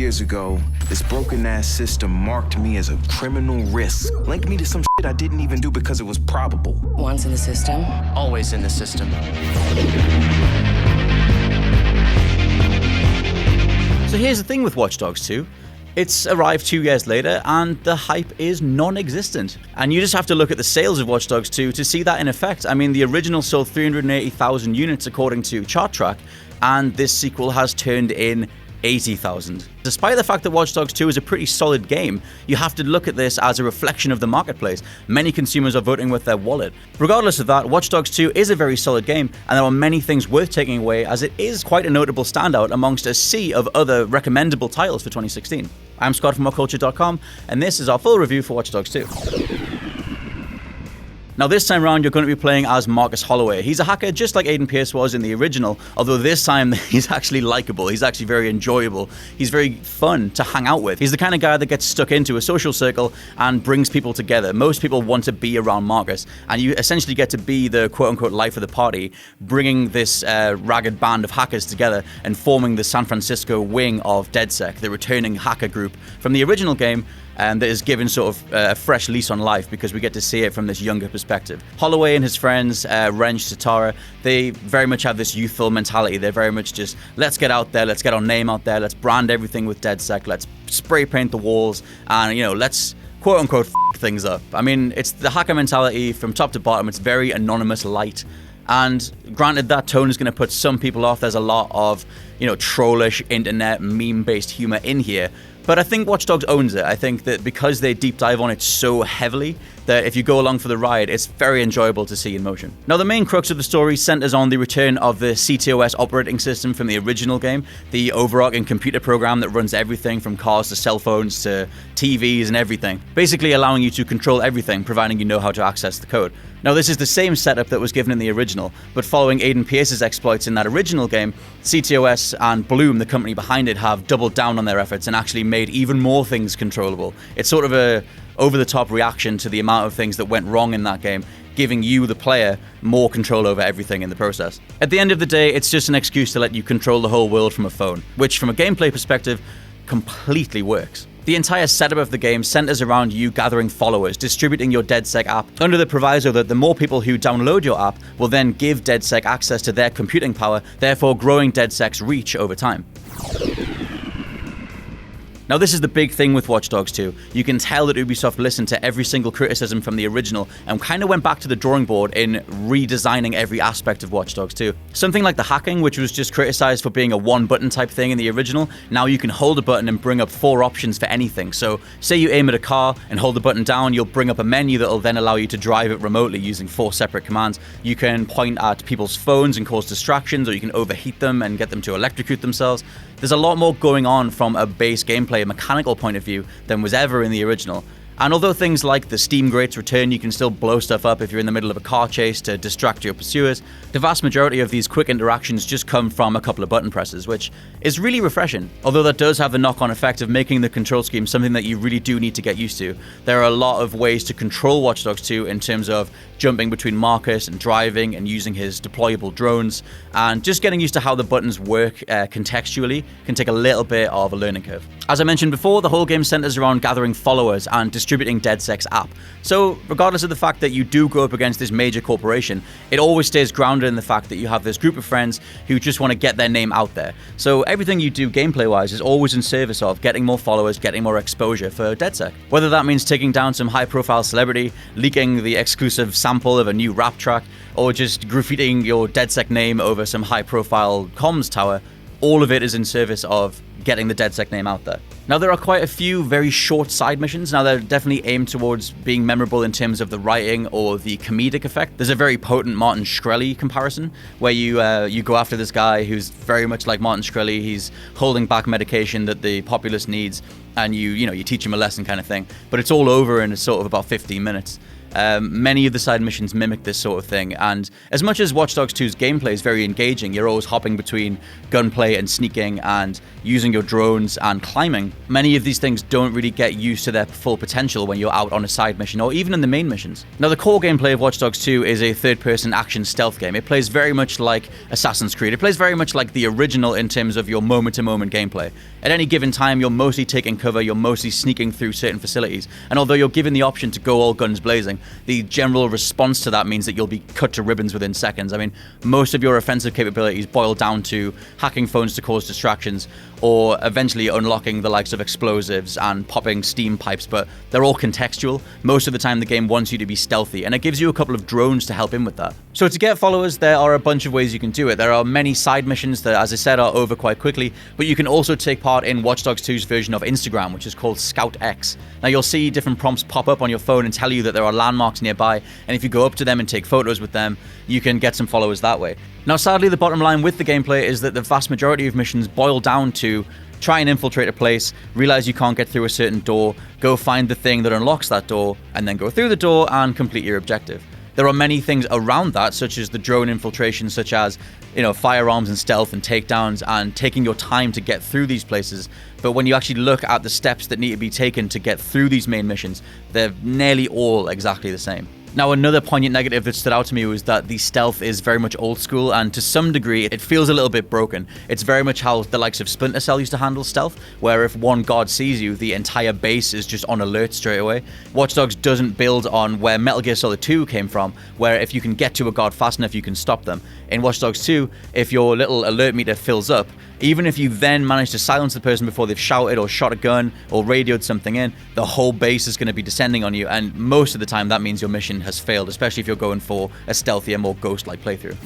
years ago, this broken-ass system marked me as a criminal risk, linked me to some shit I didn't even do because it was probable. Once in the system, Always in the system. So here's the thing with Watch Dogs 2. It's arrived 2 years later, and the hype is non-existent. And you just have to look at the sales of Watch Dogs 2 to see that in effect. I mean, the original sold 380,000 units according to ChartTrack, and this sequel has turned in 80,000. Despite the fact that Watch Dogs 2 is a pretty solid game, you have to look at this as a reflection of the marketplace. Many consumers are voting with their wallet. Regardless of that, Watch Dogs 2 is a very solid game, and there are many things worth taking away, as it is quite a notable standout amongst a sea of other recommendable titles for 2016. I'm Scott from WhatCulture.com, and this is our full review for Watch Dogs 2. Now this time around, you're going to be playing as Marcus Holloway. He's a hacker just like Aiden Pierce was in the original, although this time he's actually likable. He's actually very enjoyable. He's very fun to hang out with. He's the kind of guy that gets stuck into a social circle and brings people together. Most people want to be around Marcus, and you essentially get to be the quote-unquote life of the party, bringing this ragged band of hackers together and forming the San Francisco wing of DedSec, the returning hacker group from the original game, and that is given sort of a fresh lease on life because we get to see it from this younger perspective. Holloway and his friends, Wrench, Satara, they very much have this youthful mentality. They're very much just, let's get out there, let's get our name out there, let's brand everything with DedSec, let's spray paint the walls, and, you know, let's quote-unquote things up. I mean, it's the hacker mentality from top to bottom. It's very anonymous light. And granted, that tone is going to put some people off. There's a lot of, you know, trollish internet meme-based humor in here. But I think Watch Dogs owns it. I think that because they deep dive on it so heavily, that if you go along for the ride, it's very enjoyable to see in motion. Now, the main crux of the story centers on the return of the ctOS operating system from the original game, the overarching computer program that runs everything from cars to cell phones to TVs and everything, basically allowing you to control everything, providing you know how to access the code. Now, this is the same setup that was given in the original, but following Aiden Pierce's exploits in that original game, ctOS and Bloom, the company behind it, have doubled down on their efforts and actually made even more things controllable. It's sort of a over-the-top reaction to the amount of things that went wrong in that game, giving you, the player, more control over everything in the process. At the end of the day, it's just an excuse to let you control the whole world from a phone, which from a gameplay perspective, completely works. The entire setup of the game centers around you gathering followers, distributing your DedSec app, under the proviso that the more people who download your app will then give DedSec access to their computing power, therefore growing DedSec's reach over time. Now, this is the big thing with Watch Dogs 2. You can tell that Ubisoft listened to every single criticism from the original and kind of went back to the drawing board in redesigning every aspect of Watch Dogs 2. Something like the hacking, which was just criticized for being a one-button type thing in the original, now you can hold a button and bring up 4 options for anything. So, say you aim at a car and hold the button down, you'll bring up a menu that will then allow you to drive it remotely using 4 separate commands. You can point at people's phones and cause distractions, or you can overheat them and get them to electrocute themselves. There's a lot more going on from a base gameplay mechanical point of view than was ever in the original. And although things like the steam grates return, you can still blow stuff up if you're in the middle of a car chase to distract your pursuers, the vast majority of these quick interactions just come from a couple of button presses, which is really refreshing. Although that does have the knock-on effect of making the control scheme something that you really do need to get used to. There are a lot of ways to control Watch Dogs 2 in terms of jumping between Marcus and driving and using his deployable drones, and just getting used to how the buttons work contextually can take a little bit of a learning curve. As I mentioned before, the whole game centers around gathering followers and distributing DedSec's app. So regardless of the fact that you do go up against this major corporation, it always stays grounded in the fact that you have this group of friends who just want to get their name out there. So everything you do gameplay-wise is always in service of getting more followers, getting more exposure for DedSec. Whether that means taking down some high-profile celebrity, leaking the exclusive sample of a new rap track, or just graffitiing your DedSec name over some high-profile comms tower, all of it is in service of getting the DedSec name out there. Now, there are quite a few very short side missions. Now, they're definitely aimed towards being memorable in terms of the writing or the comedic effect. There's a very potent Martin Shkreli comparison where you go after this guy who's very much like Martin Shkreli. He's holding back medication that the populace needs, and you teach him a lesson kind of thing. But it's all over in sort of about 15 minutes. Many of the side missions mimic this sort of thing, and as much as Watch Dogs 2's gameplay is very engaging, you're always hopping between gunplay and sneaking and using your drones and climbing, many of these things don't really get used to their full potential when you're out on a side mission or even in the main missions. Now, the core gameplay of Watch Dogs 2 is a third-person action stealth game. It plays very much like Assassin's Creed. It plays very much like the original in terms of your moment-to-moment gameplay. At any given time, you're mostly taking cover, you're mostly sneaking through certain facilities, and although you're given the option to go all guns blazing, the general response to that means that you'll be cut to ribbons within seconds. I mean, most of your offensive capabilities boil down to hacking phones to cause distractions, or eventually unlocking the likes of explosives and popping steam pipes, but they're all contextual. Most of the time the game wants you to be stealthy, and it gives you a couple of drones to help in with that. So to get followers, there are a bunch of ways you can do it. There are many side missions that, as I said, are over quite quickly, but you can also take part in Watch Dogs 2's version of Instagram, which is called Scout X. Now, you'll see different prompts pop up on your phone and tell you that there are landmarks nearby, and if you go up to them and take photos with them, you can get some followers that way. Now, sadly, the bottom line with the gameplay is that the vast majority of missions boil down to try and infiltrate a place, realize you can't get through a certain door, go find the thing that unlocks that door, and then go through the door and complete your objective. There are many things around that, such as the drone infiltration, such as, firearms and stealth and takedowns and taking your time to get through these places. But when you actually look at the steps that need to be taken to get through these main missions, they're nearly all exactly the same. Now, another poignant negative that stood out to me was that the stealth is very much old school, and to some degree it feels a little bit broken. It's very much how the likes of Splinter Cell used to handle stealth, where if one guard sees you, the entire base is just on alert straight away. Watch Dogs doesn't build on where Metal Gear Solid 2 came from, where if you can get to a guard fast enough, you can stop them. In Watch Dogs 2, if your little alert meter fills up, even if you then manage to silence the person before they've shouted or shot a gun or radioed something in, the whole base is going to be descending on you, and most of the time that means your mission has failed, especially if you're going for a stealthier, more ghost-like playthrough.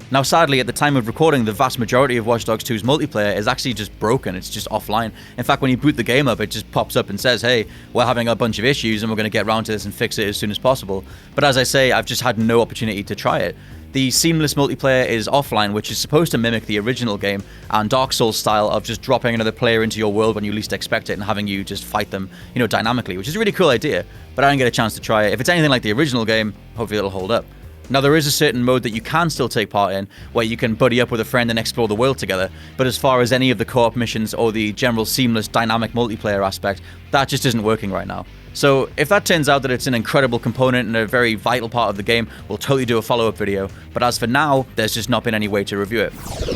Now, sadly, at the time of recording, the vast majority of Watch Dogs 2's multiplayer is actually just broken. It's just offline. In fact, when you boot the game up, it just pops up and says, hey, we're having a bunch of issues and we're going to get around to this and fix it as soon as possible. But as I say, I've just had no opportunity to try it. The seamless multiplayer is offline, which is supposed to mimic the original game and Dark Souls style of just dropping another player into your world when you least expect it and having you just fight them, dynamically, which is a really cool idea, but I didn't get a chance to try it. If it's anything like the original game, hopefully it'll hold up. Now, there is a certain mode that you can still take part in, where you can buddy up with a friend and explore the world together, but as far as any of the co-op missions or the general seamless dynamic multiplayer aspect, that just isn't working right now. So if that turns out that it's an incredible component and a very vital part of the game, we'll totally do a follow-up video, but as for now, there's just not been any way to review it.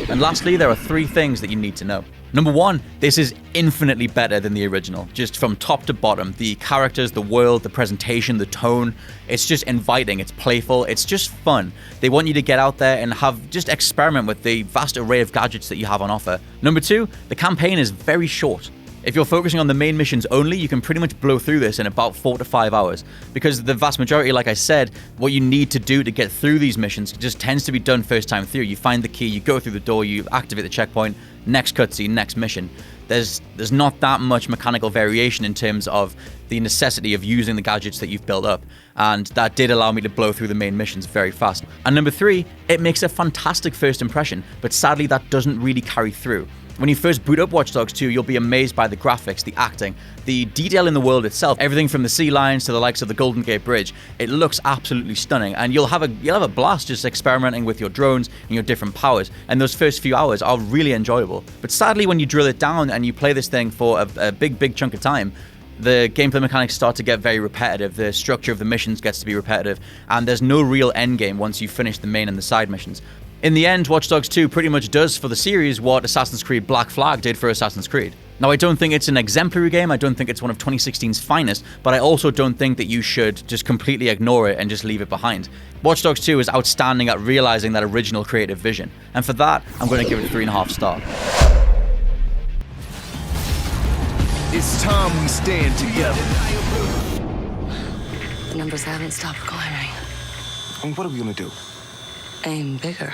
And lastly, there are 3 things that you need to know. Number 1, this is infinitely better than the original, just from top to bottom. The characters, the world, the presentation, the tone, it's just inviting, it's playful, it's just fun. They want you to get out there and just experiment with the vast array of gadgets that you have on offer. Number 2, the campaign is very short. If you're focusing on the main missions only, you can pretty much blow through this in about 4 to 5 hours. Because the vast majority, like I said, what you need to do to get through these missions just tends to be done first time through. You find the key, you go through the door, you activate the checkpoint, next cutscene, next mission. There's not that much mechanical variation in terms of the necessity of using the gadgets that you've built up, and that did allow me to blow through the main missions very fast. And number 3, it makes a fantastic first impression, but sadly that doesn't really carry through. When you first boot up Watch Dogs 2, you'll be amazed by the graphics, the acting, the detail in the world itself, everything from the sea lions to the likes of the Golden Gate Bridge. It looks absolutely stunning, and you'll have a blast just experimenting with your drones and your different powers, and those first few hours are really enjoyable. But sadly, when you drill it down and you play this thing for a big chunk of time, the gameplay mechanics start to get very repetitive, the structure of the missions gets to be repetitive, and there's no real end game once you finish the main and the side missions. In the end, Watch Dogs 2 pretty much does for the series what Assassin's Creed Black Flag did for Assassin's Creed. Now, I don't think it's an exemplary game, I don't think it's one of 2016's finest, but I also don't think that you should just completely ignore it and just leave it behind. Watch Dogs 2 is outstanding at realizing that original creative vision, and for that, I'm going to give it a 3.5 stars. It's time we stand together. The numbers haven't stopped climbing. I mean, what are we gonna do? Aim bigger.